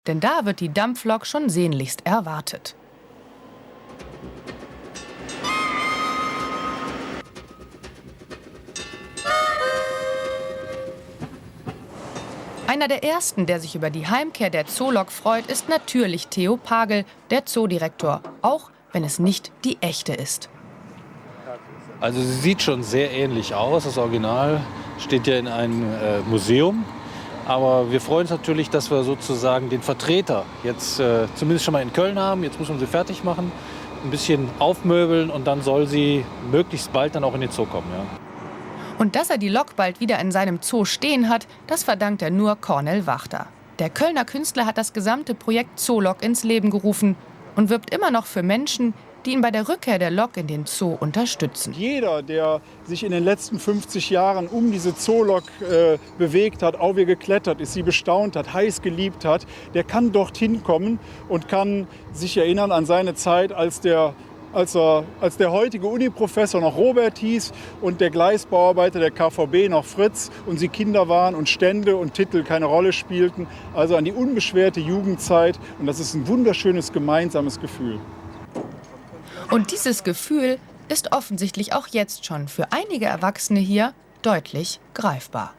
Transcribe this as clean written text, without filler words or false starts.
denn da wird die Dampflok schon sehnlichst erwartet. Einer der ersten, der sich über die Heimkehr der Zoolok freut, ist natürlich Theo Pagel, der Zoodirektor, auch wenn es nicht die echte ist. Also sie sieht schon sehr ähnlich aus. Das Original steht ja in einem Museum. Aber wir freuen uns natürlich, dass wir sozusagen den Vertreter jetzt zumindest schon mal in Köln haben. Jetzt muss man sie fertig machen, ein bisschen aufmöbeln und dann soll sie möglichst bald dann auch in den Zoo kommen. Ja. Und dass er die Lok bald wieder in seinem Zoo stehen hat, das verdankt er nur Cornel Wachter. Der Kölner Künstler hat das gesamte Projekt Zoolok ins Leben gerufen und wirbt immer noch für Menschen, die ihn bei der Rückkehr der Lok in den Zoo unterstützen. Jeder, der sich in den letzten 50 Jahren um diese Zoolok bewegt hat, auf ihr geklettert ist, sie bestaunt hat, heiß geliebt hat, der kann dorthin kommen und kann sich erinnern an seine Zeit, als der heutige Uniprofessor noch Robert hieß und der Gleisbauarbeiter der KVB noch Fritz und sie Kinder waren und Stände und Titel keine Rolle spielten. Also an die unbeschwerte Jugendzeit, und das ist ein wunderschönes gemeinsames Gefühl. Und dieses Gefühl ist offensichtlich auch jetzt schon für einige Erwachsene hier deutlich greifbar.